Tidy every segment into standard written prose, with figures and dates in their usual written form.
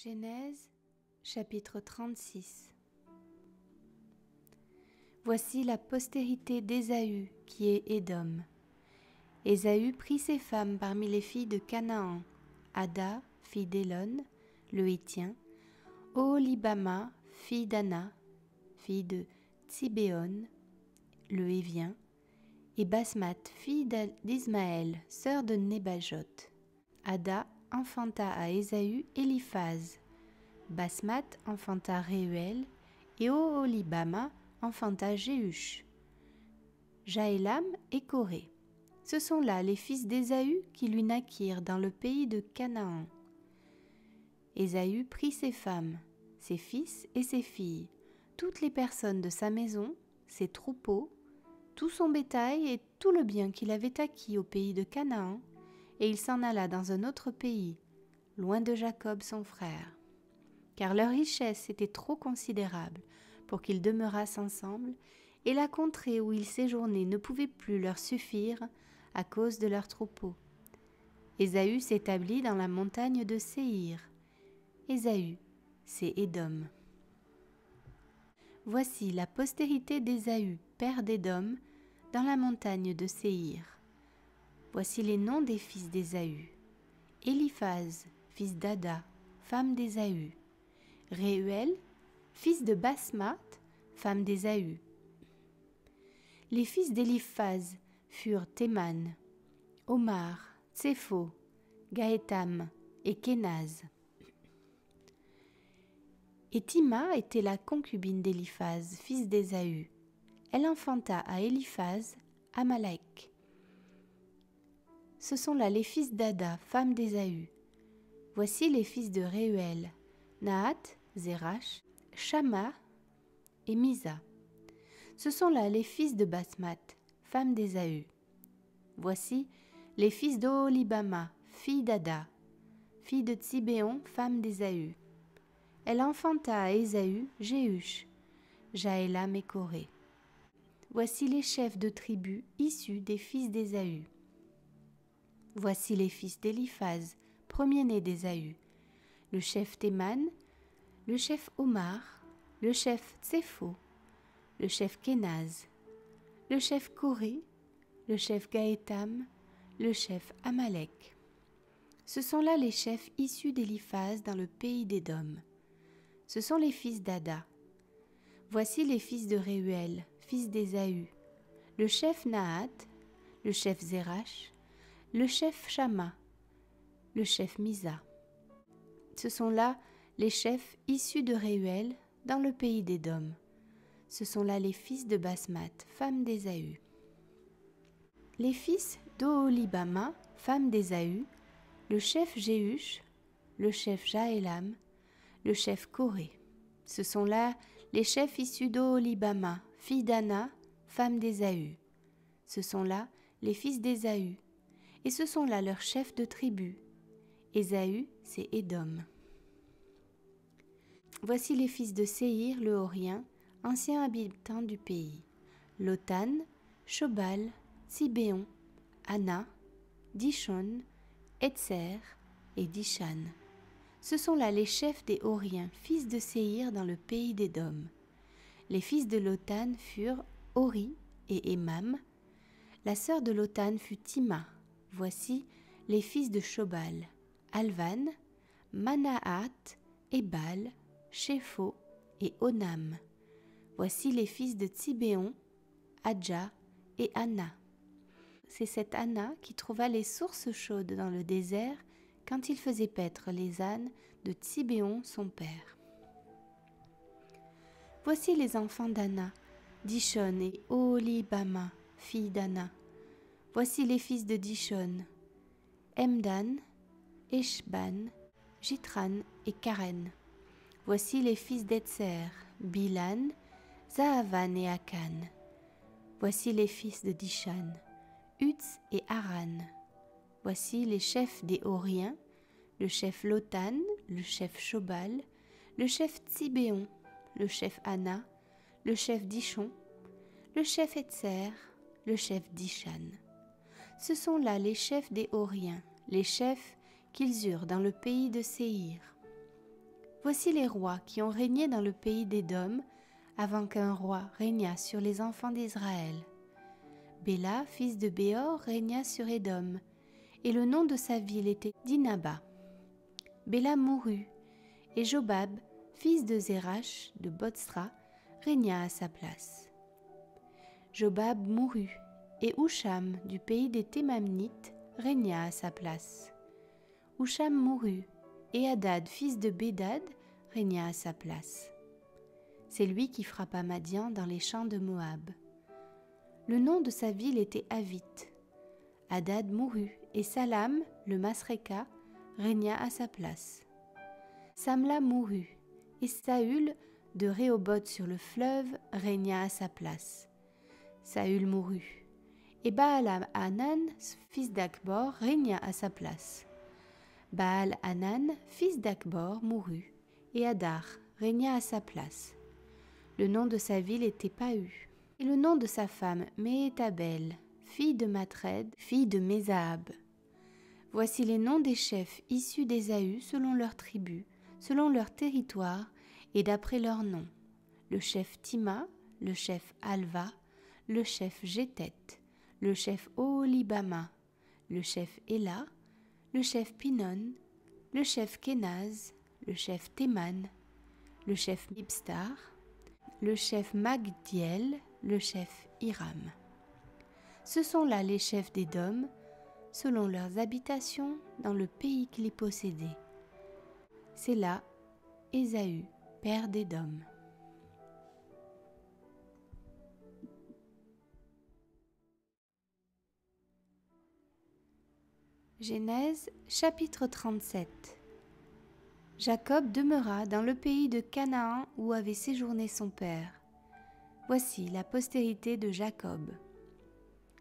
Genèse, chapitre 36. Voici la postérité d'Ésaü, qui est Édom. Ésaü prit ses femmes parmi les filles de Canaan, Ada, fille d'Élon, le Hétien, Oholibama, fille d'Ana, fille de Tsibéon, le Hévien, et Basmath, fille d'Ismaël, sœur de Nébajot. Ada enfanta à Ésaü Éliphaz, Basmath enfanta Réuel, et Oholibama enfanta Jéhush, Jaélam et Coré. Ce sont là les fils d'Ésaü qui lui naquirent dans le pays de Canaan. Ésaü prit ses femmes, ses fils et ses filles, toutes les personnes de sa maison, ses troupeaux, tout son bétail et tout le bien qu'il avait acquis au pays de Canaan, et il s'en alla dans un autre pays, loin de Jacob son frère. Car leur richesse était trop considérable pour qu'ils demeurassent ensemble, et la contrée où ils séjournaient ne pouvait plus leur suffire à cause de leurs troupeaux. Ésaü s'établit dans la montagne de Séhir. Ésaü, c'est Édom. Voici la postérité d'Ésaü, père d'Édom, dans la montagne de Séhir. Voici les noms des fils d'Ésaü. Éliphaz, fils d'Ada, femme d'Ésaü. Réuel, fils de Basmath, femme d'Ésaü. Les fils d'Éliphaz furent Théman, Omar, Tsépho, Gaétam et Kénaz. Et Thima était la concubine d'Éliphaz, fils d'Ésaü. Elle enfanta à Éliphaz Amalek. Ce sont là les fils d'Ada, femme d'Ésaü. Voici les fils de Réuel, Nahat, Zérach, Shama et Misa. Ce sont là les fils de Basmath, femme d'Ésaü. Voici les fils d'Oholibama, fille d'Ada, fille de Tsibéon, femme d'Ésaü. Elle enfanta à Ésaü Jéhush, Jaélam et Coré. Voici les chefs de tribus issus des fils d'Ésaü. Voici les fils d'Éliphaz, premier-né d'Ésaü, le chef Théman, le chef Omar, le chef Tsépho, le chef Kénaz, le chef Coré, le chef Gaétam, le chef Amalek. Ce sont là les chefs issus d'Éliphaz dans le pays d'Édom. Ce sont les fils d'Ada. Voici les fils de Réuel, fils d'Ésaü, le chef Nahat, le chef Zérach, le chef Shama, le chef Misa. Ce sont là les chefs issus de Réuel dans le pays d'Édom. Ce sont là les fils de Basmath, femme d'Ésaü. Les fils d'Oholibama, femme d'Ésaü, le chef Jéhush, le chef Jaélam, le chef Coré. Ce sont là les chefs issus d'Oholibama, fille d'Ana, femme d'Ésaü. Ce sont là les fils d'Ésaü, et ce sont là leurs chefs de tribu. Ésaü, c'est Édom. Voici les fils de Séhir le Horien, anciens habitants du pays. Lotan, Shobal, Tsibéon, Ana, Dishon, Etzer et Dishan. Ce sont là les chefs des Horiens, fils de Séhir dans le pays d'Édom. Les fils de Lotan furent Hori et Emam. La sœur de Lotan fut Thima. Voici les fils de Shobal, Alvan, Manahat, Ebal, Shépho et Onam. Voici les fils de Tsibéon, Adja et Anna. C'est cette Anna qui trouva les sources chaudes dans le désert quand il faisait paître les ânes de Tsibéon son père. Voici les enfants d'Anna, Dishon et Oholibama, fille d'Anna. Voici les fils de Dishon, Emdan, Eshban, Jitran et Karen. Voici les fils d'Etzer, Bilan, Zahavan et Akan. Voici les fils de Dishan, Utz et Aran. Voici les chefs des Horiens, le chef Lotan, le chef Shobal, le chef Tsibéon, le chef Anna, le chef Dishon, le chef Etzer, le chef Dishan. Ce sont là les chefs des Horiens, les chefs qu'ils eurent dans le pays de Séhir. Voici les rois qui ont régné dans le pays d'Édom, avant qu'un roi régnât sur les enfants d'Israël. Béla, fils de Béor, régna sur Édom, et le nom de sa ville était Dinaba. Béla mourut, et Jobab, fils de Zérach de Botsra, régna à sa place. Jobab mourut, et Husham du pays des Thémanites régna à sa place. Husham mourut, et Hadad, fils de Bédad, régna à sa place. C'est lui qui frappa Madian dans les champs de Moab. Le nom de sa ville était Avith. Hadad mourut, et Salam, le Masréka, régna à sa place. Samla mourut, et Saül de Rehoboth sur le fleuve régna à sa place. Saül mourut, et Baal-Hanan, fils d'Akbor, régna à sa place. Baal-Hanan, fils d'Akbor, mourut, et Hadar régna à sa place. Le nom de sa ville était Pahu, et le nom de sa femme Méhétabel, fille de Matred, fille de Mézahab. Voici les noms des chefs issus d'Ésaü selon leurs tribus, selon leur territoire et d'après leurs noms. Le chef Tima, le chef Alva, le chef Jétet, le chef Oholibama, le chef Éla, le chef Pinon, le chef Kénaz, le chef Théman, le chef Ibstar, le chef Magdiel, le chef Hiram. Ce sont là les chefs d'Édom, selon leurs habitations dans le pays qu'ils possédaient. C'est là Ésaü, père d'Édom. Genèse chapitre 37. Jacob demeura dans le pays de Canaan où avait séjourné son père. Voici la postérité de Jacob.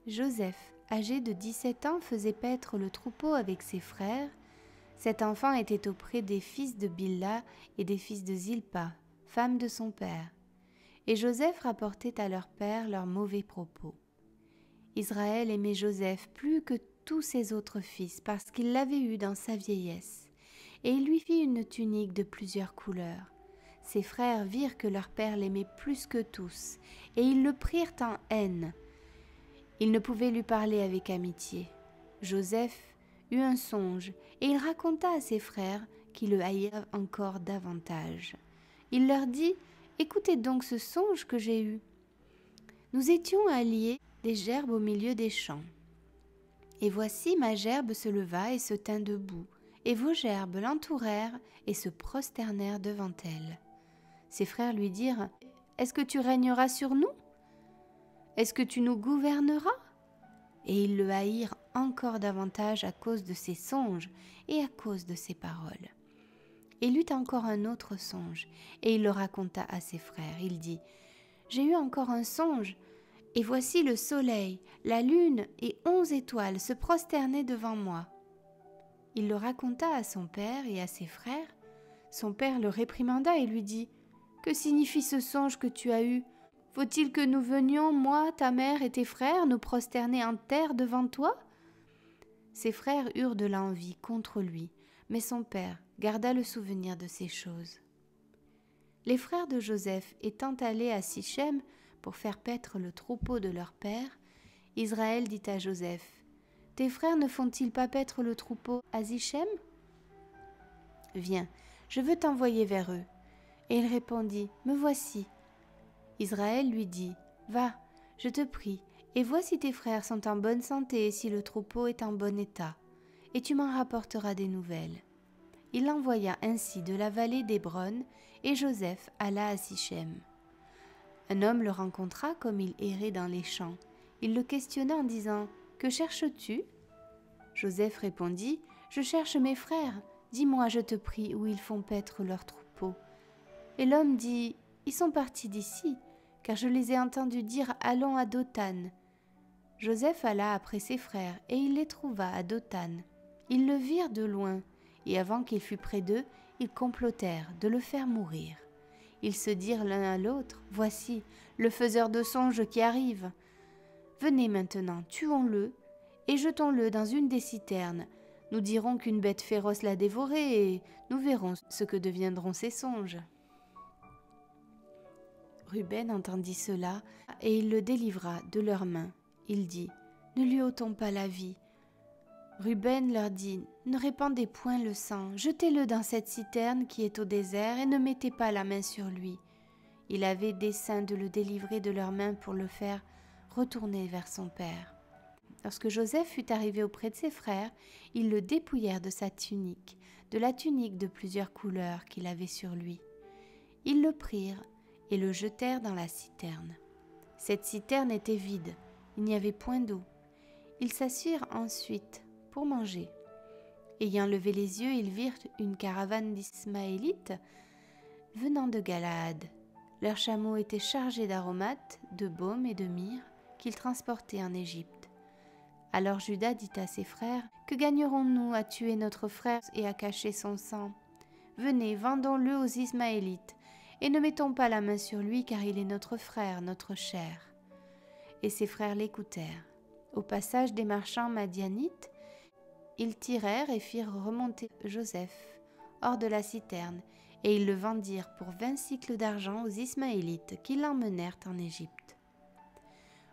Joseph, âgé de 17 ans, faisait paître le troupeau avec ses frères. Cet enfant était auprès des fils de Bilha et des fils de Zilpa, femme de son père. Et Joseph rapportait à leur père leurs mauvais propos. Israël aimait Joseph plus que tous ses autres fils parce qu'il l'avait eu dans sa vieillesse, et il lui fit une tunique de plusieurs couleurs. Ses frères virent que leur père l'aimait plus que tous, et ils le prirent en haine. Ils ne pouvaient lui parler avec amitié. Joseph eut un songe, et il raconta à ses frères qui le haïrent encore davantage. Il leur dit : « Écoutez donc ce songe que j'ai eu. Nous étions alliés des gerbes au milieu des champs. Et voici ma gerbe se leva et se tint debout, et vos gerbes l'entourèrent et se prosternèrent devant elle. » Ses frères lui dirent : « Est-ce que tu régneras sur nous ? Est-ce que tu nous gouverneras ?» Et ils le haïrent encore davantage à cause de ses songes et à cause de ses paroles. Il eut encore un autre songe, et il le raconta à ses frères. Il dit : « J'ai eu encore un songe, et voici le soleil, la lune et 11 étoiles se prosternaient devant moi. » Il le raconta à son père et à ses frères. Son père le réprimanda et lui dit : « Que signifie ce songe que tu as eu ? Faut-il que nous venions, moi, ta mère et tes frères, nous prosterner en terre devant toi ?» Ses frères eurent de l'envie contre lui, mais son père garda le souvenir de ces choses. Les frères de Joseph étant allés à Sichem pour faire paître le troupeau de leur père, Israël dit à Joseph : « Tes frères ne font-ils pas paître le troupeau à Sichem ? Viens, je veux t'envoyer vers eux. » Et il répondit : « Me voici. » Israël lui dit : « Va, je te prie, et vois si tes frères sont en bonne santé et si le troupeau est en bon état, et tu m'en rapporteras des nouvelles. » Il l'envoya ainsi de la vallée d'Hébron, et Joseph alla à Sichem. Un homme le rencontra comme il errait dans les champs. Il le questionna en disant : « Que cherches-tu ? » Joseph répondit : « Je cherche mes frères. Dis-moi, je te prie, où ils font paître leur troupeau. » Et l'homme dit : « Ils sont partis d'ici, car je les ai entendus dire : allons à Dothan. » Joseph alla après ses frères, et il les trouva à Dothan. Ils le virent de loin, et avant qu'il fût près d'eux, ils complotèrent de le faire mourir. Ils se dirent l'un à l'autre : « Voici le faiseur de songes qui arrive. Venez maintenant, tuons-le, et jetons-le dans une des citernes, Nous dirons qu'une bête féroce l'a dévoré et nous verrons ce que deviendront ses songes. » Ruben entendit cela et il le délivra de leurs mains. Il dit, « Ne lui ôtons pas la vie. » Ruben leur dit, « Ne répandez point le sang, jetez-le dans cette citerne qui est au désert et ne mettez pas la main sur lui. » Il avait dessein de le délivrer de leurs mains pour le faire retourner vers son père. Lorsque Joseph fut arrivé auprès de ses frères, ils le dépouillèrent de sa tunique, de la tunique de plusieurs couleurs qu'il avait sur lui. Ils le prirent et le jetèrent dans la citerne. Cette citerne était vide, il n'y avait point d'eau. Ils s'assirent ensuite pour manger. Ayant levé les yeux, ils virent une caravane d'Ismaélites venant de Galaad. Leurs chameaux étaient chargés d'aromates, de baume et de myrrhe qu'ils transportaient en Égypte. Alors Juda dit à ses frères, « Que gagnerons-nous à tuer notre frère et à cacher son sang? Venez, vendons-le aux Ismaélites, et ne mettons pas la main sur lui, car il est notre frère, notre chair. » Et ses frères l'écoutèrent. Au passage des marchands madianites, ils tirèrent et firent remonter Joseph hors de la citerne, et ils le vendirent pour 20 cycles d'argent aux Ismaélites qui l'emmenèrent en Égypte.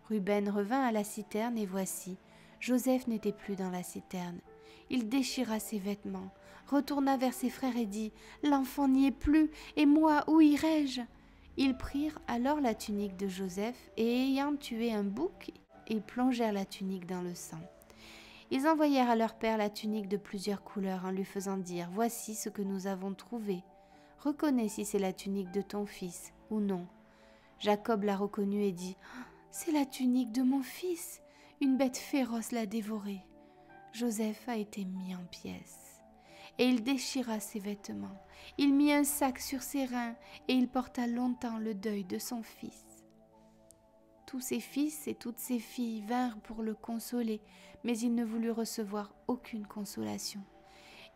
Ruben revint à la citerne et voici, Joseph n'était plus dans la citerne. Il déchira ses vêtements, retourna vers ses frères et dit, « L'enfant n'y est plus, et moi, où irai-je » Ils prirent alors la tunique de Joseph et ayant tué un bouc, ils plongèrent la tunique dans le sang. Ils envoyèrent à leur père la tunique de plusieurs couleurs en lui faisant dire, « Voici ce que nous avons trouvé. Reconnais si c'est la tunique de ton fils ou non. » Jacob l'a reconnue et dit, « C'est la tunique de mon fils. Une bête féroce l'a dévorée. » Joseph a été mis en pièces. Et il déchira ses vêtements. Il mit un sac sur ses reins et il porta longtemps le deuil de son fils. Tous ses fils et toutes ses filles vinrent pour le consoler, mais il ne voulut recevoir aucune consolation.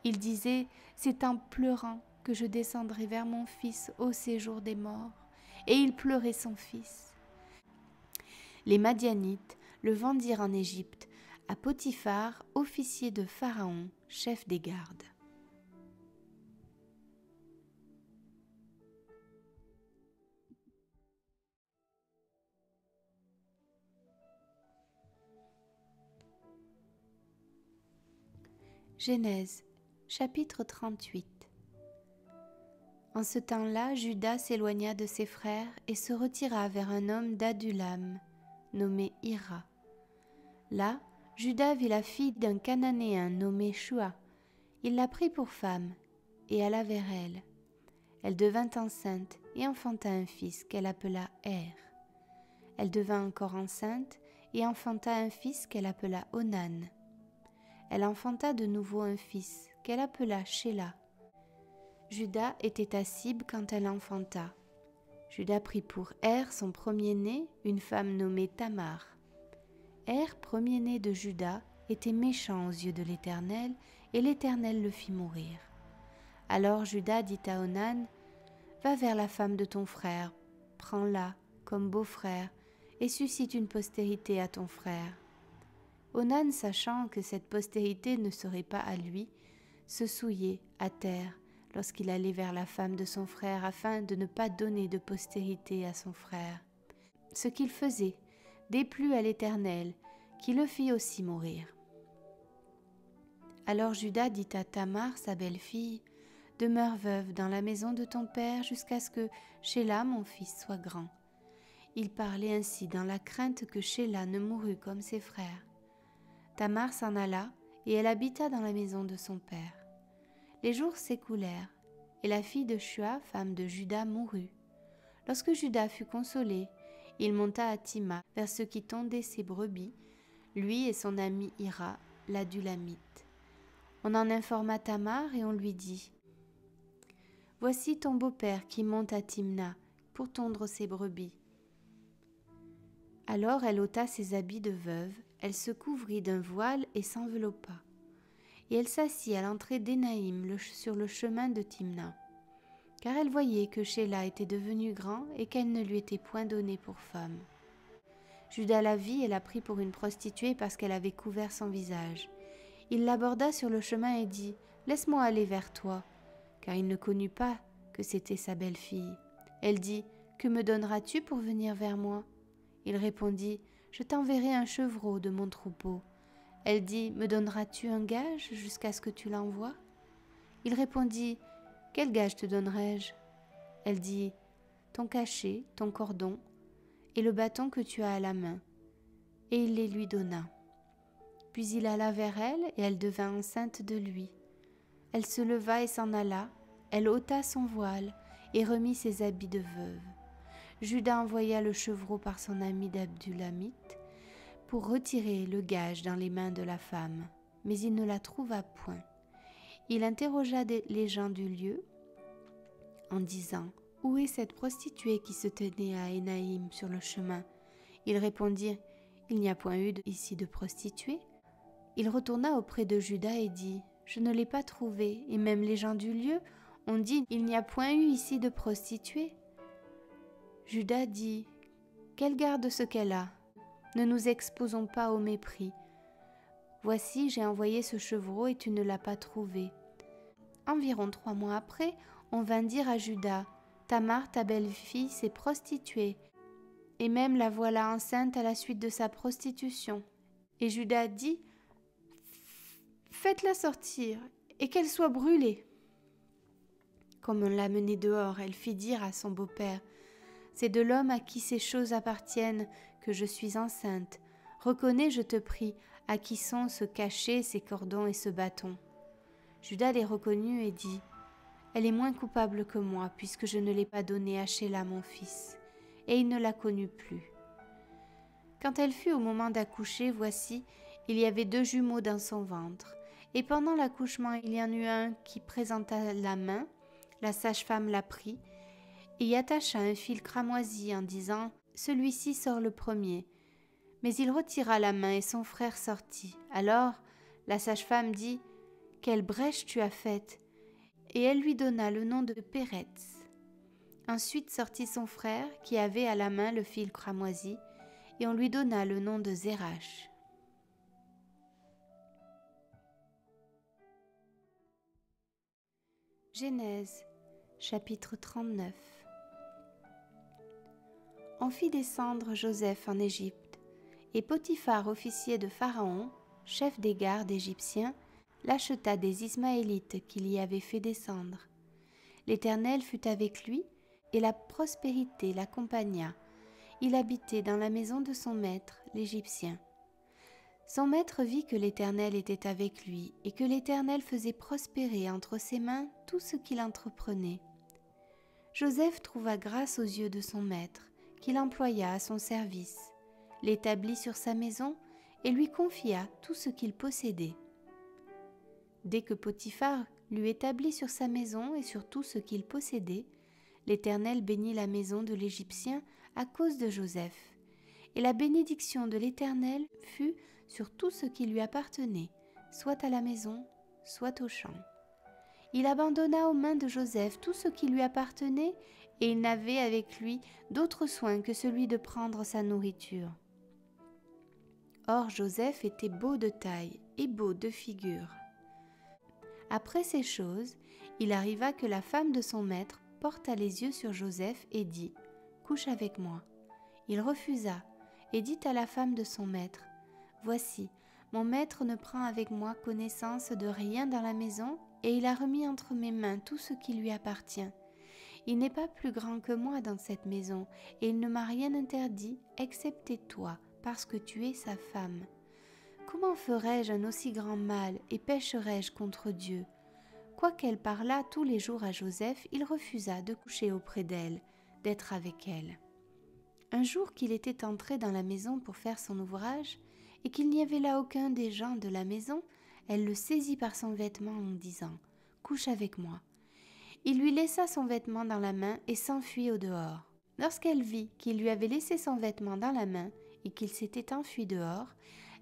Il disait, « C'est en pleurant que je descendrai vers mon fils au séjour des morts. » Et il pleurait son fils. Les Madianites le vendirent en Égypte à Potiphar, officier de Pharaon, chef des gardes. Genèse, chapitre 38. En ce temps-là, Juda s'éloigna de ses frères et se retira vers un homme d'Adulam, nommé Hira. Là, Juda vit la fille d'un Cananéen nommé Shua. Il la prit pour femme et alla vers elle. Elle devint enceinte et enfanta un fils qu'elle appela Er. Elle devint encore enceinte et enfanta un fils qu'elle appela Onan. Elle enfanta de nouveau un fils qu'elle appela Shéla. Juda était à Sib quand elle enfanta. Juda prit pour Er, son premier-né, une femme nommée Tamar. Er, premier-né de Juda, était méchant aux yeux de l'Éternel, et l'Éternel le fit mourir. Alors Juda dit à Onan, « Va vers la femme de ton frère, prends-la comme beau-frère, et suscite une postérité à ton frère. » Onan, sachant que cette postérité ne serait pas à lui, se souillait à terre lorsqu'il allait vers la femme de son frère afin de ne pas donner de postérité à son frère. Ce qu'il faisait déplut à l'Éternel, qui le fit aussi mourir. Alors Juda dit à Tamar, sa belle-fille, « Demeure veuve dans la maison de ton père jusqu'à ce que Shéla, mon fils, soit grand. » Il parlait ainsi dans la crainte que Shéla ne mourût comme ses frères. Tamar s'en alla et elle habita dans la maison de son père. Les jours s'écoulèrent et la fille de Shua, femme de Juda, mourut. Lorsque Juda fut consolé, il monta à Tima vers ceux qui tondaient ses brebis, lui et son ami Hira, l'Adulamite. On en informa Tamar et on lui dit, « Voici ton beau-père qui monte à Timna pour tondre ses brebis. » Alors elle ôta ses habits de veuve, elle se couvrit d'un voile et s'enveloppa. Et elle s'assit à l'entrée d'Énaïm sur le chemin de Timna, car elle voyait que Shéla était devenu grand et qu'elle ne lui était point donnée pour femme. Juda la vit et la prit pour une prostituée parce qu'elle avait couvert son visage. Il l'aborda sur le chemin et dit « Laisse-moi aller vers toi », car il ne connut pas que c'était sa belle-fille. Elle dit « Que me donneras-tu pour venir vers moi ?» Il répondit « Je t'enverrai un chevreau de mon troupeau. » Elle dit « Me donneras-tu un gage jusqu'à ce que tu l'envoies ?» Il répondit « Quel gage te donnerai-je » Elle dit « Ton cachet, ton cordon et le bâton que tu as à la main. » Et il les lui donna. Puis il alla vers elle et elle devint enceinte de lui. Elle se leva et s'en alla, elle ôta son voile et remit ses habits de veuve. Juda envoya le chevreau par son ami d'Abdulamite pour retirer le gage dans les mains de la femme, mais il ne la trouva point. Il interrogea les gens du lieu en disant « Où est cette prostituée qui se tenait à Énaïm sur le chemin ?» Ils répondirent « Il n'y a point eu ici de prostituée. » Il retourna auprès de Juda et dit « Je ne l'ai pas trouvée, et même les gens du lieu ont dit « Il n'y a point eu ici de prostituée. » Juda dit « Qu'elle garde ce qu'elle a. Ne nous exposons pas au mépris. Voici, j'ai envoyé ce chevreau et tu ne l'as pas trouvé. » Environ 3 mois après, on vint dire à Juda « Tamar, ta belle-fille, s'est prostituée, et même la voilà enceinte à la suite de sa prostitution. » Et Juda dit « Faites-la sortir, et qu'elle soit brûlée. » Comme on l'a menée dehors, elle fit dire à son beau-père « C'est de l'homme à qui ces choses appartiennent que je suis enceinte. Reconnais, je te prie, à qui sont ce cachet, ces cordons et ce bâton. » Juda les reconnut et dit « Elle est moins coupable que moi, puisque je ne l'ai pas donnée à Shéla mon fils. » Et il ne la connut plus. Quand elle fut au moment d'accoucher, voici, il y avait 2 jumeaux dans son ventre. Et pendant l'accouchement, il y en eut un qui présenta la main, la sage-femme la prit, et y attacha un fil cramoisi en disant « Celui-ci sort le premier. » Mais il retira la main et son frère sortit. Alors la sage-femme dit « Quelle brèche tu as faite ?» Et elle lui donna le nom de Péretz. Ensuite sortit son frère qui avait à la main le fil cramoisi, et on lui donna le nom de Zérach. Genèse, chapitre 39. On fit descendre Joseph en Égypte, et Potiphar, officier de Pharaon, chef des gardes égyptiens, l'acheta des Ismaélites qu'il y avait fait descendre. L'Éternel fut avec lui, et la prospérité l'accompagna. Il habitait dans la maison de son maître, l'Égyptien. Son maître vit que l'Éternel était avec lui, et que l'Éternel faisait prospérer entre ses mains tout ce qu'il entreprenait. Joseph trouva grâce aux yeux de son maître, qu'il employa à son service, l'établit sur sa maison et lui confia tout ce qu'il possédait. Dès que Potiphar l'eut établi sur sa maison et sur tout ce qu'il possédait, l'Éternel bénit la maison de l'Égyptien à cause de Joseph, et la bénédiction de l'Éternel fut sur tout ce qui lui appartenait, soit à la maison, soit au champ. Il abandonna aux mains de Joseph tout ce qui lui appartenait, et il n'avait avec lui d'autre soin que celui de prendre sa nourriture. Or Joseph était beau de taille et beau de figure. Après ces choses, il arriva que la femme de son maître porta les yeux sur Joseph et dit « Couche avec moi ». Il refusa et dit à la femme de son maître « Voici, mon maître ne prend avec moi connaissance de rien dans la maison et il a remis entre mes mains tout ce qui lui appartient. Il n'est pas plus grand que moi dans cette maison et il ne m'a rien interdit excepté toi parce que tu es sa femme. Comment ferais-je un aussi grand mal et pécherais-je contre Dieu ?» Quoiqu'elle parlât tous les jours à Joseph, il refusa de coucher auprès d'elle, d'être avec elle. Un jour qu'il était entré dans la maison pour faire son ouvrage, et qu'il n'y avait là aucun des gens de la maison, elle le saisit par son vêtement en disant « Couche avec moi ». Il lui laissa son vêtement dans la main et s'enfuit au dehors. Lorsqu'elle vit qu'il lui avait laissé son vêtement dans la main et qu'il s'était enfui dehors,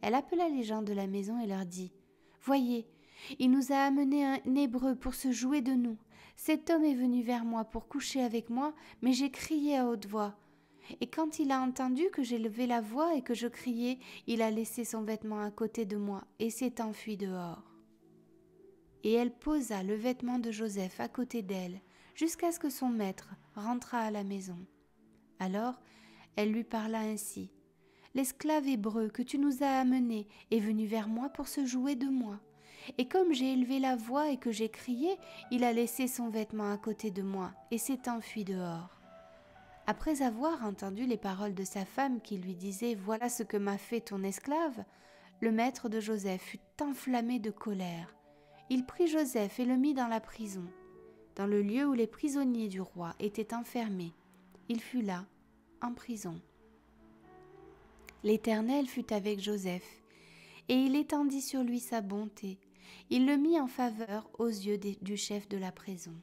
elle appela les gens de la maison et leur dit « Voyez, il nous a amené un Hébreu pour se jouer de nous. Cet homme est venu vers moi pour coucher avec moi, mais j'ai crié à haute voix. Et quand il a entendu que j'ai levé la voix et que je criais, il a laissé son vêtement à côté de moi et s'est enfui dehors. Et elle posa le vêtement de Joseph à côté d'elle, jusqu'à ce que son maître rentrât à la maison. Alors elle lui parla ainsi. « L'esclave hébreu que tu nous as amené est venu vers moi pour se jouer de moi. Et comme j'ai élevé la voix et que j'ai crié, il a laissé son vêtement à côté de moi et s'est enfui dehors. » Après avoir entendu les paroles de sa femme qui lui disait « Voilà ce que m'a fait ton esclave », le maître de Joseph fut enflammé de colère. Il prit Joseph et le mit dans la prison, dans le lieu où les prisonniers du roi étaient enfermés. Il fut là, en prison. L'Éternel fut avec Joseph, et il étendit sur lui sa bonté. Il le mit en faveur aux yeux du chef de la prison.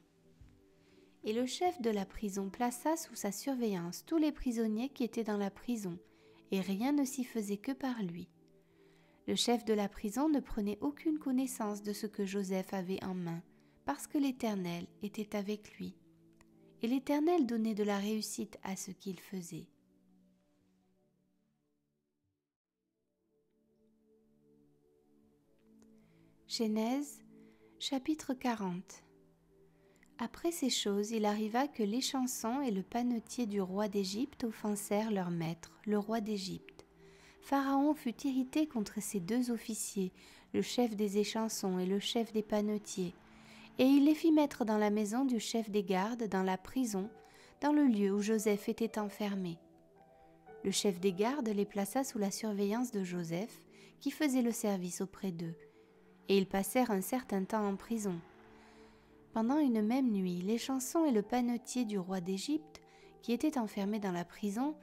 Et le chef de la prison plaça sous sa surveillance tous les prisonniers qui étaient dans la prison, et rien ne s'y faisait que par lui. Le chef de la prison ne prenait aucune connaissance de ce que Joseph avait en main, parce que l'Éternel était avec lui. Et l'Éternel donnait de la réussite à ce qu'il faisait. Genèse, chapitre 40. Après ces choses, il arriva que l'échanson et le panetier du roi d'Égypte offensèrent leur maître, le roi d'Égypte. Pharaon fut irrité contre ces deux officiers, le chef des échansons et le chef des panetiers, et il les fit mettre dans la maison du chef des gardes, dans la prison, dans le lieu où Joseph était enfermé. Le chef des gardes les plaça sous la surveillance de Joseph, qui faisait le service auprès d'eux, et ils passèrent un certain temps en prison. Pendant une même nuit, l'échanson et le panetier du roi d'Égypte, qui étaient enfermés dans la prison,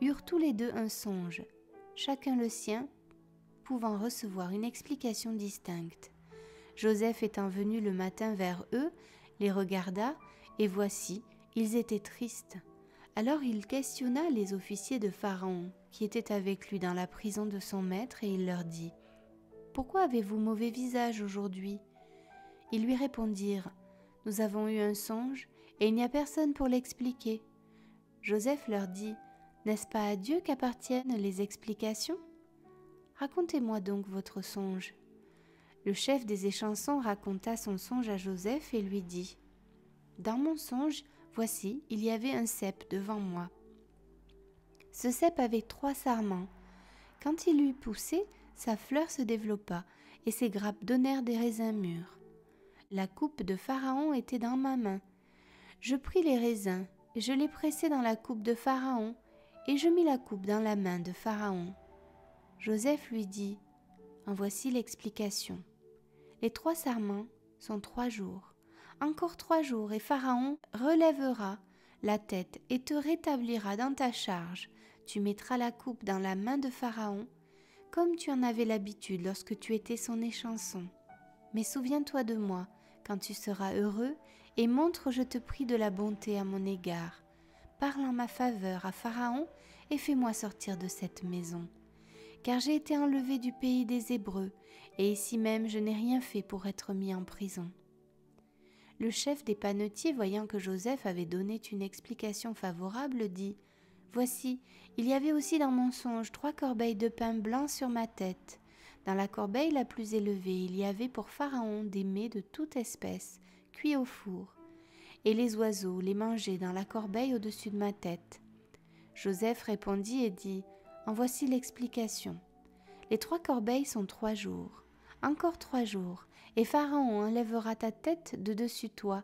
eurent tous les deux un songe, chacun le sien, pouvant recevoir une explication distincte. Joseph étant venu le matin vers eux, les regarda, et voici, ils étaient tristes. Alors il questionna les officiers de Pharaon, qui étaient avec lui dans la prison de son maître, et il leur dit : « Pourquoi avez-vous mauvais visage aujourd'hui ?» Ils lui répondirent : « Nous avons eu un songe, et il n'y a personne pour l'expliquer. » Joseph leur dit : « N'est-ce pas à Dieu qu'appartiennent les explications ? Racontez-moi donc votre songe. » Le chef des échansons raconta son songe à Joseph et lui dit : « Dans mon songe, voici, il y avait un cep devant moi. Ce cep avait 3 sarments. Quand il eut poussé, sa fleur se développa, et ses grappes donnèrent des raisins mûrs. La coupe de Pharaon était dans ma main. Je pris les raisins, et je les pressai dans la coupe de Pharaon, et je mis la coupe dans la main de Pharaon. » Joseph lui dit : « En voici l'explication. Les 3 sarments sont 3 jours. Encore 3 jours, et Pharaon relèvera la tête et te rétablira dans ta charge. Tu mettras la coupe dans la main de Pharaon, comme tu en avais l'habitude lorsque tu étais son échanson. Mais souviens-toi de moi quand tu seras heureux, et montre, je te prie, de la bonté à mon égard. Parle en ma faveur à Pharaon et fais-moi sortir de cette maison. Car j'ai été enlevé du pays des Hébreux, et ici même je n'ai rien fait pour être mis en prison. » Le chef des panetiers, voyant que Joseph avait donné une explication favorable, dit : « Voici, il y avait aussi dans mon songe 3 corbeilles de pain blanc sur ma tête. Dans la corbeille la plus élevée, il y avait pour Pharaon des mets de toute espèce, cuits au four, et les oiseaux les mangeaient dans la corbeille au-dessus de ma tête. » Joseph répondit et dit : « En voici l'explication. Les 3 corbeilles sont 3 jours. Encore 3 jours, et Pharaon enlèvera ta tête de dessus toi,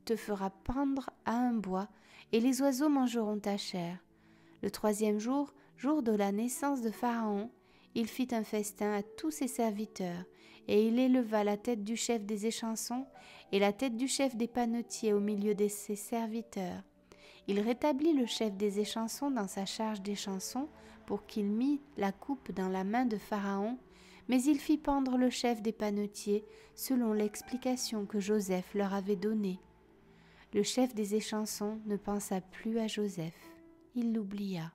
te fera pendre à un bois, et les oiseaux mangeront ta chair. Le 3e jour, jour de la naissance de Pharaon, il fit un festin à tous ses serviteurs, et il éleva la tête du chef des échansons et la tête du chef des panetiers au milieu de ses serviteurs. Il rétablit le chef des échansons dans sa charge d'échanson pour qu'il mît la coupe dans la main de Pharaon, mais il fit pendre le chef des panetiers selon l'explication que Joseph leur avait donnée. Le chef des échansons ne pensa plus à Joseph, il l'oublia.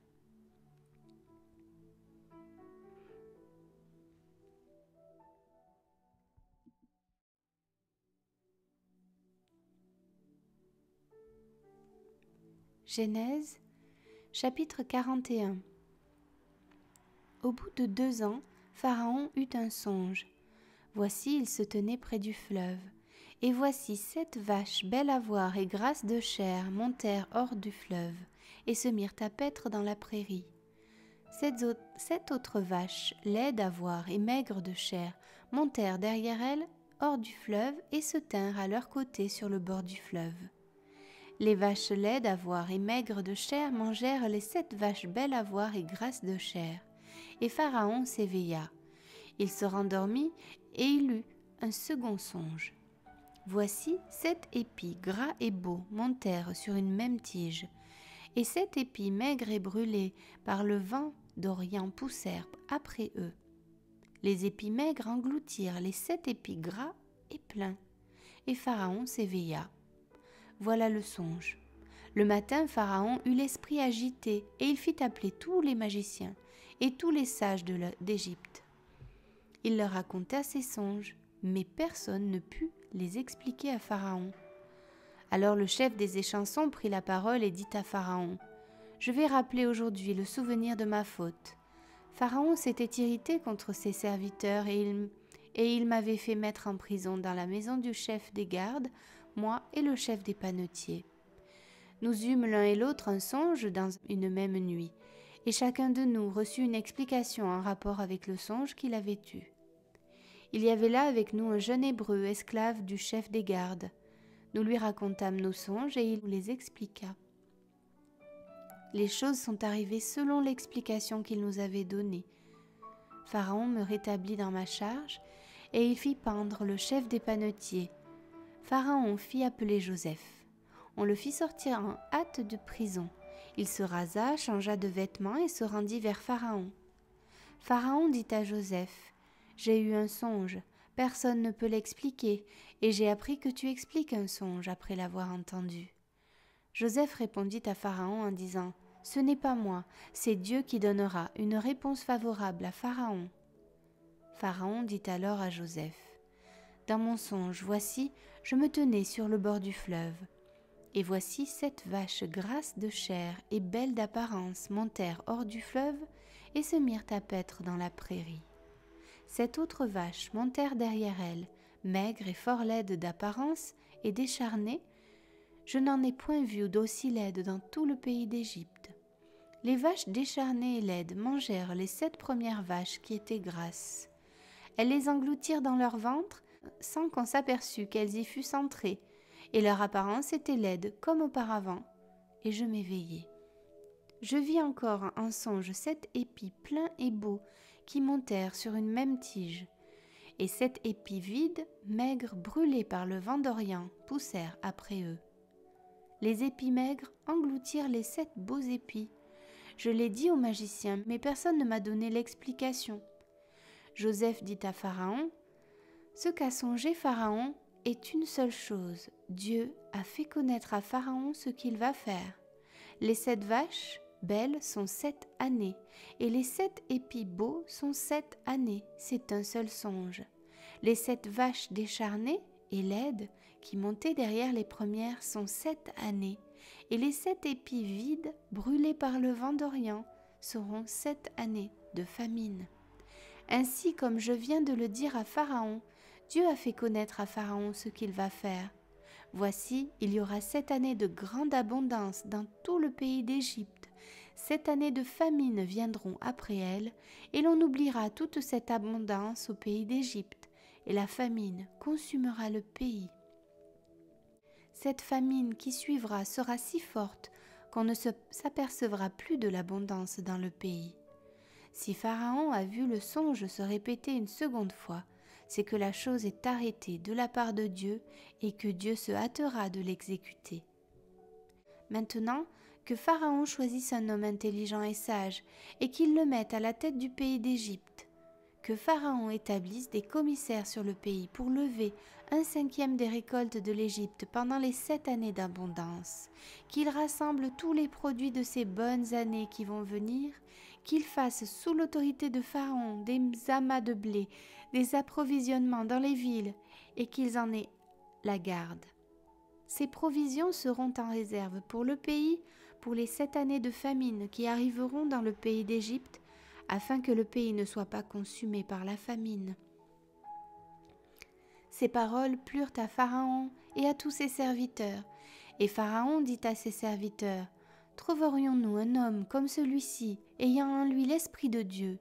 Genèse, Chapitre 41. Au bout de 2 ans, Pharaon eut un songe. Voici, il se tenait près du fleuve. Et voici 7 vaches belles à voir et grasses de chair montèrent hors du fleuve et se mirent à paître dans la prairie. 7 autres vaches, laides à voir et maigres de chair, montèrent derrière elles hors du fleuve et se tinrent à leur côté sur le bord du fleuve. Les vaches laides à voir et maigres de chair mangèrent les 7 vaches belles à voir et grasses de chair. Et Pharaon s'éveilla. Il se rendormit et il eut un second songe. Voici 7 épis gras et beaux montèrent sur une même tige, et 7 épis maigres et brûlés par le vent d'Orient poussèrent après eux. Les épis maigres engloutirent les 7 épis gras et pleins, et Pharaon s'éveilla. Voilà le songe. Le matin, Pharaon eut l'esprit agité, et il fit appeler tous les magiciens et tous les sages d'Égypte. Il leur raconta ses songes, mais personne ne put les expliquer à Pharaon. Alors le chef des échansons prit la parole et dit à Pharaon : « Je vais rappeler aujourd'hui le souvenir de ma faute. Pharaon s'était irrité contre ses serviteurs et il m'avait fait mettre en prison dans la maison du chef des gardes, moi et le chef des panetiers. Nous eûmes l'un et l'autre un songe dans une même nuit, et chacun de nous reçut une explication en rapport avec le songe qu'il avait eu. Il y avait là avec nous un jeune hébreu, esclave du chef des gardes. Nous lui racontâmes nos songes et il nous les expliqua. Les choses sont arrivées selon l'explication qu'il nous avait donnée. Pharaon me rétablit dans ma charge et il fit pendre le chef des panetiers. Pharaon fit appeler Joseph. On le fit sortir en hâte de prison. Il se rasa, changea de vêtements et se rendit vers Pharaon. Pharaon dit à Joseph : « J'ai eu un songe, personne ne peut l'expliquer, et j'ai appris que tu expliques un songe après l'avoir entendu. » Joseph répondit à Pharaon en disant : « Ce n'est pas moi, c'est Dieu qui donnera une réponse favorable à Pharaon. » Pharaon dit alors à Joseph : « Dans mon songe, voici, je me tenais sur le bord du fleuve. Et voici 7 vaches grasses de chair et belles d'apparence montèrent hors du fleuve et se mirent à paître dans la prairie. 7 autres vaches montèrent derrière elles, maigres et fort laides d'apparence et décharnées. Je n'en ai point vu d'aussi laides dans tout le pays d'Égypte. Les vaches décharnées et laides mangèrent les 7 premières vaches qui étaient grasses. Elles les engloutirent dans leur ventre sans qu'on s'aperçût qu'elles y fussent entrées, et leur apparence était laide comme auparavant, et je m'éveillai. Je vis encore en songe 7 épis pleins et beaux qui montèrent sur une même tige, et 7 épis vides, maigres, brûlés par le vent d'Orient, poussèrent après eux. Les épis maigres engloutirent les 7 beaux épis. Je l'ai dit aux magiciens, mais personne ne m'a donné l'explication. Joseph dit à Pharaon : « Ce qu'a songé Pharaon est une seule chose. Dieu a fait connaître à Pharaon ce qu'il va faire. Les 7 vaches belles sont 7 années, et les 7 épis beaux sont 7 années. C'est un seul songe. Les 7 vaches décharnées et laides qui montaient derrière les premières sont 7 années, et les 7 épis vides, brûlés par le vent d'Orient, seront 7 années de famine. Ainsi, comme je viens de le dire à Pharaon, Dieu a fait connaître à Pharaon ce qu'il va faire. Voici, il y aura 7 années de grande abondance dans tout le pays d'Égypte. 7 années de famine viendront après elles, et l'on oubliera toute cette abondance au pays d'Égypte, et la famine consumera le pays. Cette famine qui suivra sera si forte qu'on ne s'apercevra plus de l'abondance dans le pays. Si Pharaon a vu le songe se répéter une seconde fois, c'est que la chose est arrêtée de la part de Dieu et que Dieu se hâtera de l'exécuter. Maintenant, que Pharaon choisisse un homme intelligent et sage et qu'il le mette à la tête du pays d'Égypte. Que Pharaon établisse des commissaires sur le pays pour lever 1/5 des récoltes de l'Égypte pendant les 7 années d'abondance, qu'il rassemble tous les produits de ces bonnes années qui vont venir, qu'il fasse sous l'autorité de Pharaon des amas de blé, des approvisionnements dans les villes, et qu'ils en aient la garde. Ces provisions seront en réserve pour le pays pour les 7 années de famine qui arriveront dans le pays d'Égypte, afin que le pays ne soit pas consumé par la famine. » Ces paroles plurent à Pharaon et à tous ses serviteurs. Et Pharaon dit à ses serviteurs, « Trouverions-nous un homme comme celui-ci, ayant en lui l'esprit de Dieu ?»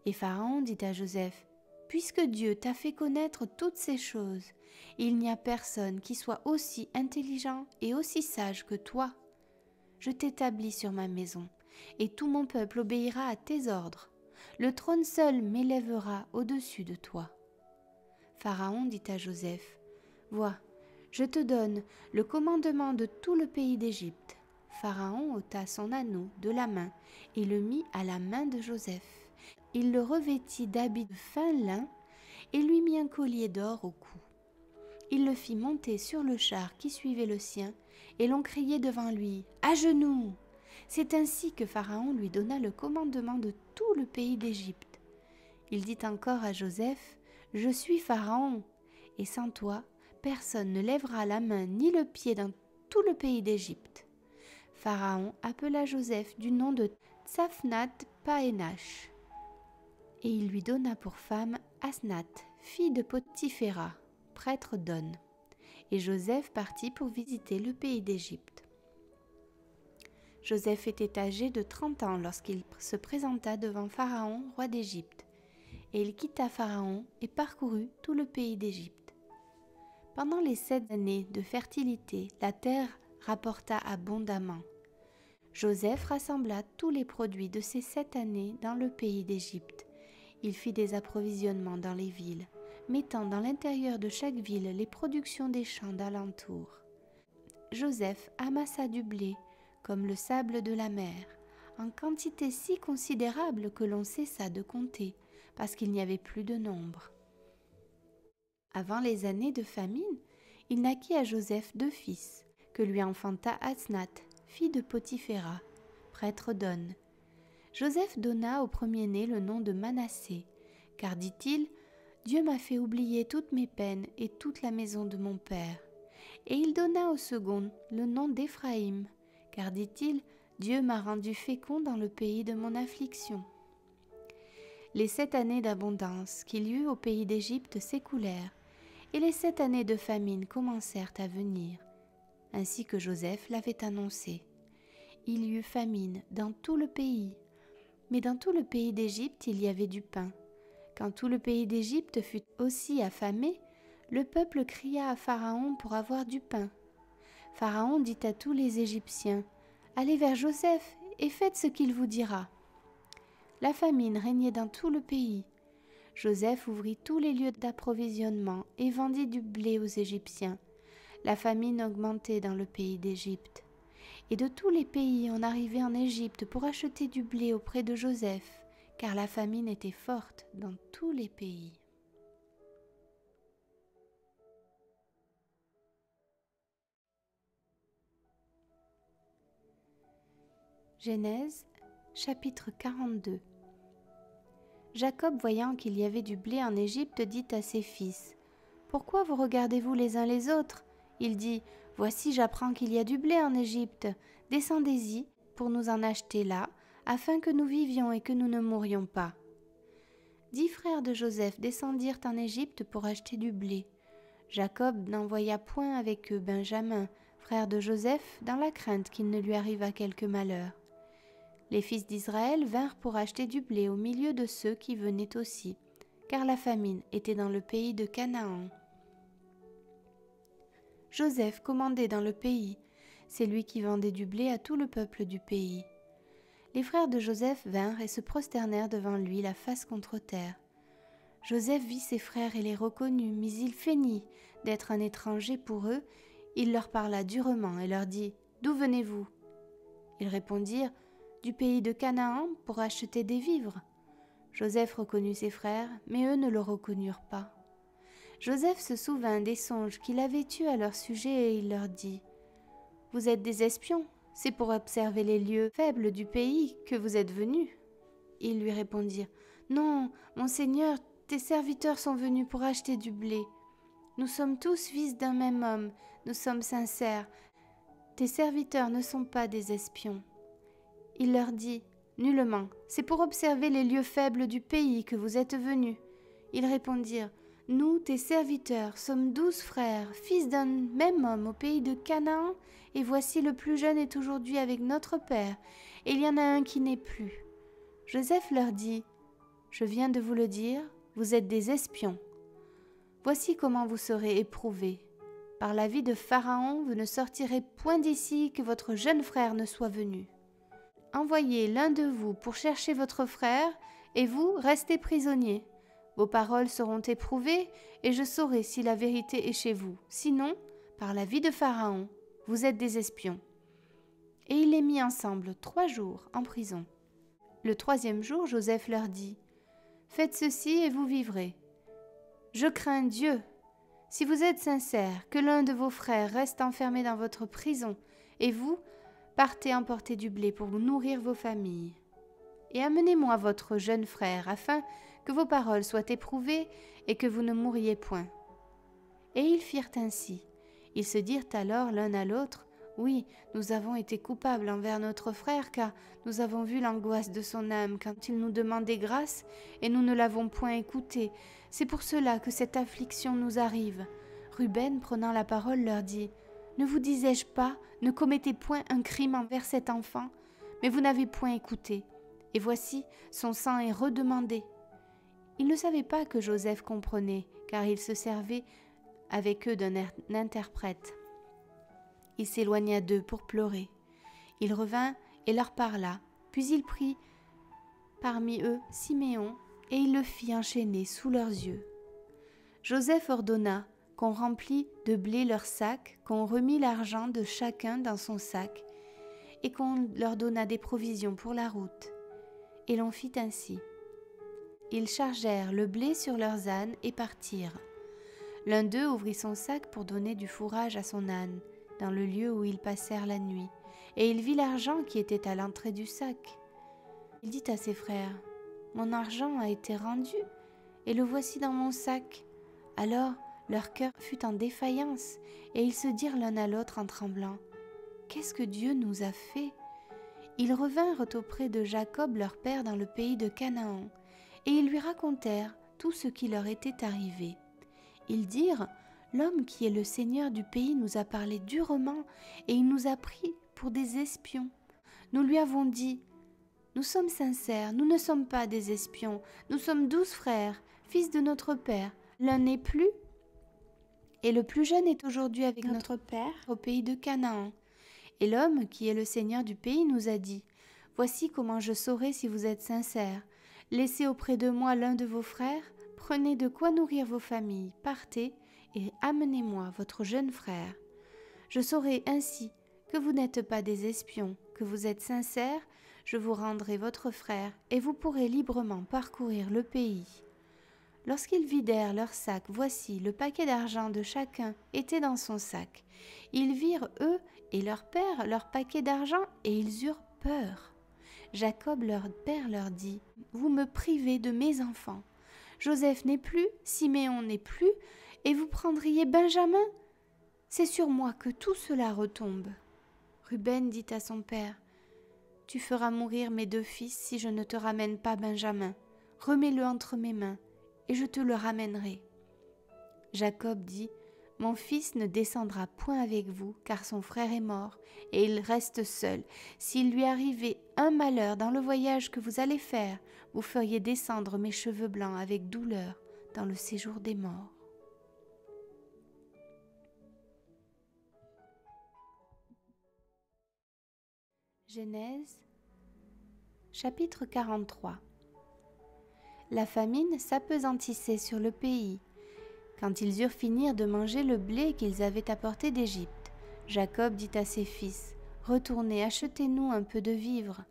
Et Pharaon dit à Joseph, « Puisque Dieu t'a fait connaître toutes ces choses, il n'y a personne qui soit aussi intelligent et aussi sage que toi. Je t'établis sur ma maison, et tout mon peuple obéira à tes ordres. Le trône seul m'élèvera au-dessus de toi. » Pharaon dit à Joseph, « Vois, je te donne le commandement de tout le pays d'Égypte. » Pharaon ôta son anneau de la main et le mit à la main de Joseph. Il le revêtit d'habits de fin lin et lui mit un collier d'or au cou. Il le fit monter sur le char qui suivait le sien, et l'on criait devant lui, « À genoux !» C'est ainsi que Pharaon lui donna le commandement de tout le pays d'Égypte. Il dit encore à Joseph, « Je suis Pharaon, et sans toi, personne ne lèvera la main ni le pied dans tout le pays d'Égypte. » Pharaon appela Joseph du nom de Tsaphnath-Paaneach, et il lui donna pour femme Asnath, fille de Potiphéra, prêtre d'On. Et Joseph partit pour visiter le pays d'Égypte. Joseph était âgé de 30 ans lorsqu'il se présenta devant Pharaon, roi d'Égypte. Et il quitta Pharaon et parcourut tout le pays d'Égypte. Pendant les 7 années de fertilité, la terre rapporta abondamment. Joseph rassembla tous les produits de ces 7 années dans le pays d'Égypte. Il fit des approvisionnements dans les villes, mettant dans l'intérieur de chaque ville les productions des champs d'alentour. Joseph amassa du blé, comme le sable de la mer, en quantité si considérable que l'on cessa de compter, parce qu'il n'y avait plus de nombre. Avant les années de famine, il naquit à Joseph 2 fils, que lui enfanta Asnath, fille de Potiphéra, prêtre d'On. Joseph donna au premier-né le nom de Manassé, car, dit-il, « Dieu m'a fait oublier toutes mes peines et toute la maison de mon père. » Et il donna au second le nom d'Éphraïm, car, dit-il, « Dieu m'a rendu fécond dans le pays de mon affliction. » Les 7 années d'abondance qu'il y eut au pays d'Égypte s'écoulèrent, et les 7 années de famine commencèrent à venir, ainsi que Joseph l'avait annoncé. Il y eut famine dans tout le pays, mais dans tout le pays d'Égypte il y avait du pain. Quand tout le pays d'Égypte fut aussi affamé, le peuple cria à Pharaon pour avoir du pain. Pharaon dit à tous les Égyptiens, « Allez vers Joseph et faites ce qu'il vous dira. » La famine régnait dans tout le pays. Joseph ouvrit tous les lieux d'approvisionnement et vendit du blé aux Égyptiens. La famine augmentait dans le pays d'Égypte. Et de tous les pays on arrivait en Égypte pour acheter du blé auprès de Joseph, car la famine était forte dans tous les pays. Genèse, chapitre 42. Jacob, voyant qu'il y avait du blé en Égypte, dit à ses fils, « Pourquoi vous regardez-vous les uns les autres ?» Il dit, « Voici, j'apprends qu'il y a du blé en Égypte. Descendez-y pour nous en acheter là, afin que nous vivions et que nous ne mourions pas. » 10 frères de Joseph descendirent en Égypte pour acheter du blé. Jacob n'envoya point avec eux Benjamin, frère de Joseph, dans la crainte qu'il ne lui arrivât quelque malheur. Les fils d'Israël vinrent pour acheter du blé au milieu de ceux qui venaient aussi, car la famine était dans le pays de Canaan. Joseph commandait dans le pays, c'est lui qui vendait du blé à tout le peuple du pays. Les frères de Joseph vinrent et se prosternèrent devant lui la face contre terre. Joseph vit ses frères et les reconnut, mais il feignit d'être un étranger pour eux. Il leur parla durement et leur dit, « D'où venez-vous » Ils répondirent, « Du pays de Canaan pour acheter des vivres. » Joseph reconnut ses frères, mais eux ne le reconnurent pas. Joseph se souvint des songes qu'il avait eus à leur sujet et il leur dit, « Vous êtes des espions, c'est pour observer les lieux faibles du pays que vous êtes venus. » Ils lui répondirent, « Non, mon Seigneur, tes serviteurs sont venus pour acheter du blé. Nous sommes tous fils d'un même homme, nous sommes sincères. tes serviteurs ne sont pas des espions. » Il leur dit, « Nullement, c'est pour observer les lieux faibles du pays que vous êtes venus. » Ils répondirent, « Nous, tes serviteurs, sommes 12 frères, fils d'un même homme au pays de Canaan, et voici le plus jeune est aujourd'hui avec notre père, et il y en a un qui n'est plus. » Joseph leur dit, « Je viens de vous le dire, vous êtes des espions. Voici comment vous serez éprouvés. Par la vie de Pharaon, vous ne sortirez point d'ici que votre jeune frère ne soit venu. Envoyez l'un de vous pour chercher votre frère, et vous restez prisonniers. Vos paroles seront éprouvées, et je saurai si la vérité est chez vous. Sinon, par la vie de Pharaon, vous êtes des espions. » Et il les mit ensemble 3 jours en prison. Le 3e jour, Joseph leur dit, « Faites ceci et vous vivrez. Je crains Dieu. Si vous êtes sincères, que l'un de vos frères reste enfermé dans votre prison, et vous, partez emporter du blé pour nourrir vos familles. Et amenez-moi votre jeune frère, afin que vos paroles soient éprouvées et que vous ne mouriez point. » Et ils firent ainsi. Ils se dirent alors l'un à l'autre, « Oui, nous avons été coupables envers notre frère, car nous avons vu l'angoisse de son âme quand il nous demandait grâce, et nous ne l'avons point écouté. C'est pour cela que cette affliction nous arrive. » Ruben, prenant la parole, leur dit, « Ne vous disais-je pas, ne commettez point un crime envers cet enfant, mais vous n'avez point écouté. Et voici, son sang est redemandé. » Ils ne savaient pas que Joseph comprenait, car il se servait avec eux d'un interprète. Il s'éloigna d'eux pour pleurer. Il revint et leur parla, puis il prit parmi eux Siméon, et il le fit enchaîner sous leurs yeux. Joseph ordonna qu'on remplît de blé leurs sacs, qu'on remît l'argent de chacun dans son sac, et qu'on leur donna des provisions pour la route. Et l'on fit ainsi. Ils chargèrent le blé sur leurs ânes et partirent. L'un d'eux ouvrit son sac pour donner du fourrage à son âne, dans le lieu où ils passèrent la nuit, et il vit l'argent qui était à l'entrée du sac. Il dit à ses frères, « Mon argent a été rendu, et le voici dans mon sac. » Alors leur cœur fut en défaillance, et ils se dirent l'un à l'autre en tremblant, « Qu'est-ce que Dieu nous a fait ?» Ils revinrent auprès de Jacob leur père dans le pays de Canaan, et ils lui racontèrent tout ce qui leur était arrivé. Ils dirent, « L'homme qui est le seigneur du pays nous a parlé durement, et il nous a pris pour des espions. Nous lui avons dit, « Nous sommes sincères, nous ne sommes pas des espions, nous sommes 12 frères, fils de notre père. L'un n'est plus, et le plus jeune est aujourd'hui avec notre père au pays de Canaan. » Et l'homme qui est le seigneur du pays nous a dit, « Voici comment je saurai si vous êtes sincères. Laissez auprès de moi l'un de vos frères, prenez de quoi nourrir vos familles, partez et amenez-moi votre jeune frère. Je saurai ainsi que vous n'êtes pas des espions, que vous êtes sincères, je vous rendrai votre frère et vous pourrez librement parcourir le pays. » Lorsqu'ils vidèrent leur sac, voici, le paquet d'argent de chacun était dans son sac. Ils virent, eux et leur père, leur paquet d'argent, et ils eurent peur. Jacob, leur père, leur dit, « Vous me privez de mes enfants. Joseph n'est plus, Siméon n'est plus, et vous prendriez Benjamin? C'est sur moi que tout cela retombe. » Ruben dit à son père, « Tu feras mourir mes 2 fils si je ne te ramène pas Benjamin. Remets-le entre mes mains, et je te le ramènerai. » Jacob dit, « Mon fils ne descendra point avec vous, car son frère est mort, et il reste seul. S'il lui arrivait un malheur dans le voyage que vous allez faire, vous feriez descendre mes cheveux blancs avec douleur dans le séjour des morts. » Genèse, chapitre 43. La famine s'apesantissait sur le pays. Quand ils eurent fini de manger le blé qu'ils avaient apporté d'Égypte, Jacob dit à ses fils, « Retournez, achetez-nous un peu de vivres. »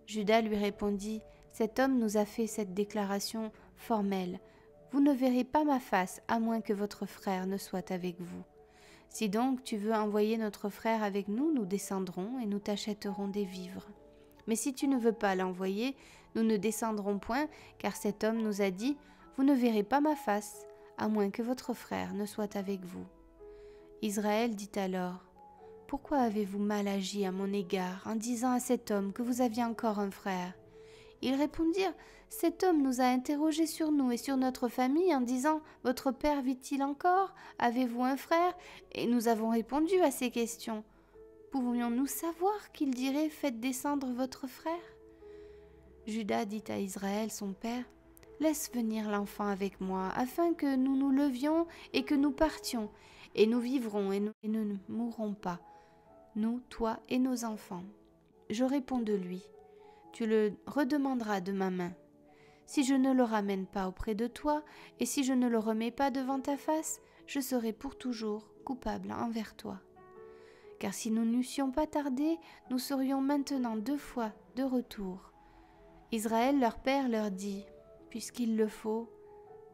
Juda lui répondit, « Cet homme nous a fait cette déclaration formelle. Vous ne verrez pas ma face, à moins que votre frère ne soit avec vous. Si donc tu veux envoyer notre frère avec nous, nous descendrons et nous t'achèterons des vivres. Mais si tu ne veux pas l'envoyer, nous ne descendrons point, car cet homme nous a dit, vous ne verrez pas ma face, à moins que votre frère ne soit avec vous. » Israël dit alors, pourquoi avez-vous mal agi à mon égard en disant à cet homme que vous aviez encore un frère ?» Ils répondirent, « Cet homme nous a interrogés sur nous et sur notre famille en disant, « Votre père vit-il encore? Avez-vous un frère ?» Et nous avons répondu à ces questions. Pouvions-nous savoir qu'il dirait, « Faites descendre votre frère ?» Juda dit à Israël, son père, « Laisse venir l'enfant avec moi, afin que nous nous levions et que nous partions, et nous vivrons et nous ne mourrons pas, nous, toi et nos enfants. » Je réponds de lui, « Tu le redemanderas de ma main. Si je ne le ramène pas auprès de toi, et si je ne le remets pas devant ta face, je serai pour toujours coupable envers toi. Car si nous n'eussions pas tardé, nous serions maintenant 2 fois de retour. » Israël, leur père, leur dit, « Puisqu'il le faut,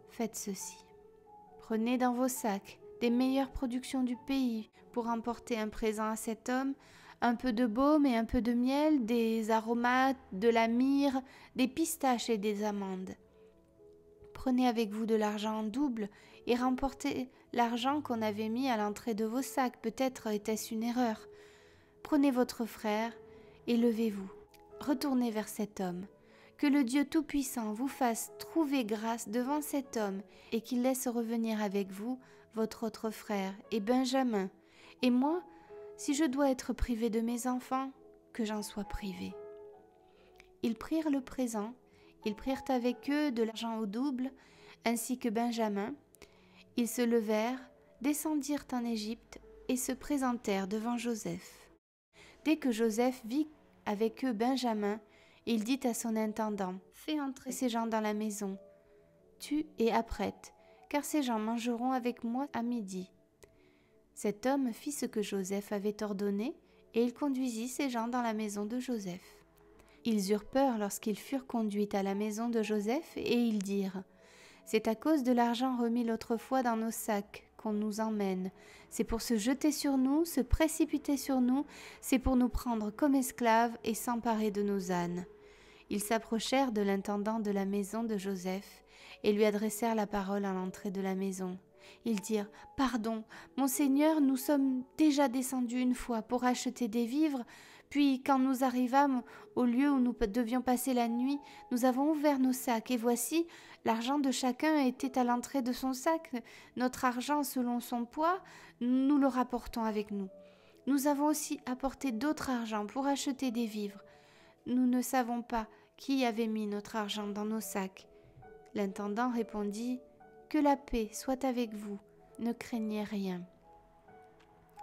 faites ceci. Prenez dans vos sacs des meilleures productions du pays pour emporter un présent à cet homme, un peu de baume et un peu de miel, des aromates, de la myrrhe, des pistaches et des amandes. Prenez avec vous de l'argent en double et remportez l'argent qu'on avait mis à l'entrée de vos sacs. Peut-être était-ce une erreur. Prenez votre frère et levez-vous. Retournez vers cet homme. Que le Dieu Tout-Puissant vous fasse trouver grâce devant cet homme et qu'il laisse revenir avec vous votre autre frère et Benjamin. Et moi, si je dois être privé de mes enfants, que j'en sois privé. » Ils prirent le présent, ils prirent avec eux de l'argent au double, ainsi que Benjamin. Ils se levèrent, descendirent en Égypte et se présentèrent devant Joseph. Dès que Joseph vit avec eux Benjamin, il dit à son intendant, « Fais entrer ces gens dans la maison, tue et apprête, car ces gens mangeront avec moi à midi. » Cet homme fit ce que Joseph avait ordonné, et il conduisit ces gens dans la maison de Joseph. Ils eurent peur lorsqu'ils furent conduits à la maison de Joseph, et ils dirent, « C'est à cause de l'argent remis l'autre fois dans nos sacs qu'on nous emmène. C'est pour se jeter sur nous, se précipiter sur nous, c'est pour nous prendre comme esclaves et s'emparer de nos ânes. » Ils s'approchèrent de l'intendant de la maison de Joseph et lui adressèrent la parole à l'entrée de la maison. Ils dirent, « Pardon, mon Seigneur, nous sommes déjà descendus une fois pour acheter des vivres, puis quand nous arrivâmes au lieu où nous devions passer la nuit, nous avons ouvert nos sacs, et voici, l'argent de chacun était à l'entrée de son sac. Notre argent selon son poids, nous le rapportons avec nous. Nous avons aussi apporté d'autres argents pour acheter des vivres. Nous ne savons pas qui avait mis notre argent dans nos sacs. » L'intendant répondit, « Que la paix soit avec vous, ne craignez rien.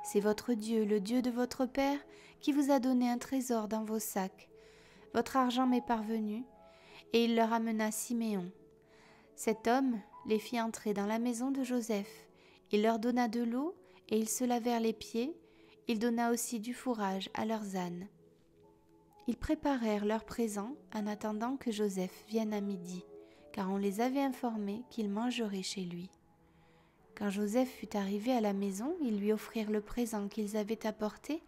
C'est votre Dieu, le Dieu de votre Père, qui vous a donné un trésor dans vos sacs. Votre argent m'est parvenu. » Et il leur amena Siméon. Cet homme les fit entrer dans la maison de Joseph. Il leur donna de l'eau, et ils se lavèrent les pieds. Il donna aussi du fourrage à leurs ânes. Ils préparèrent leurs présents en attendant que Joseph vienne à midi, car on les avait informés qu'il mangerait chez lui. Quand Joseph fut arrivé à la maison, ils lui offrirent le présent qu'ils avaient apporté,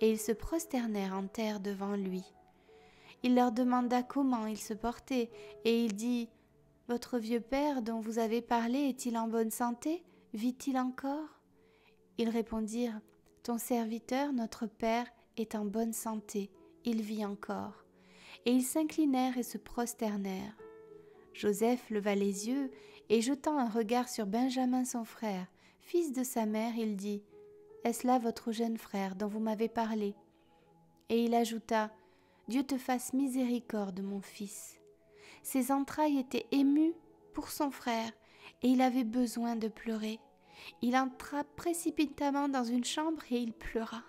et ils se prosternèrent en terre devant lui. Il leur demanda comment il se portait, et il dit, « Votre vieux père dont vous avez parlé est-il en bonne santé? Vit-il encore ?» Ils répondirent, « Ton serviteur, notre père, est en bonne santé, il vit encore. » Et ils s'inclinèrent et se prosternèrent. Joseph leva les yeux, et jetant un regard sur Benjamin son frère, fils de sa mère, il dit, « Est-ce là votre jeune frère dont vous m'avez parlé ?» Et il ajouta, « Dieu te fasse miséricorde, mon fils. » Ses entrailles étaient émues pour son frère, et il avait besoin de pleurer. Il entra précipitamment dans une chambre et il pleura.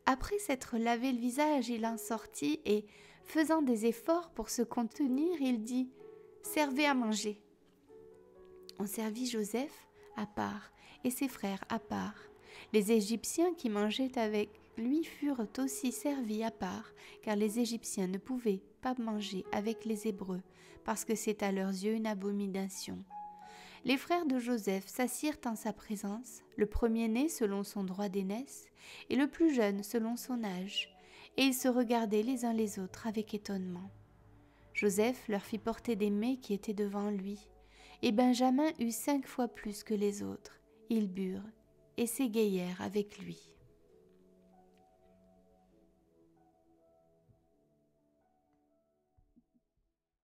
Après s'être lavé le visage, il en sortit et, faisant des efforts pour se contenir, il dit, « Servez à manger. » On servit Joseph à part et ses frères à part. Les Égyptiens qui mangeaient avec lui furent aussi servis à part, car les Égyptiens ne pouvaient pas manger avec les Hébreux, parce que c'est à leurs yeux une abomination. Les frères de Joseph s'assirent en sa présence, le premier-né selon son droit d'aînesse, et le plus jeune selon son âge, et ils se regardaient les uns les autres avec étonnement. Joseph leur fit porter des mets qui étaient devant lui, et Benjamin eut 5 fois plus que les autres. Ils burent et s'égayèrent avec lui.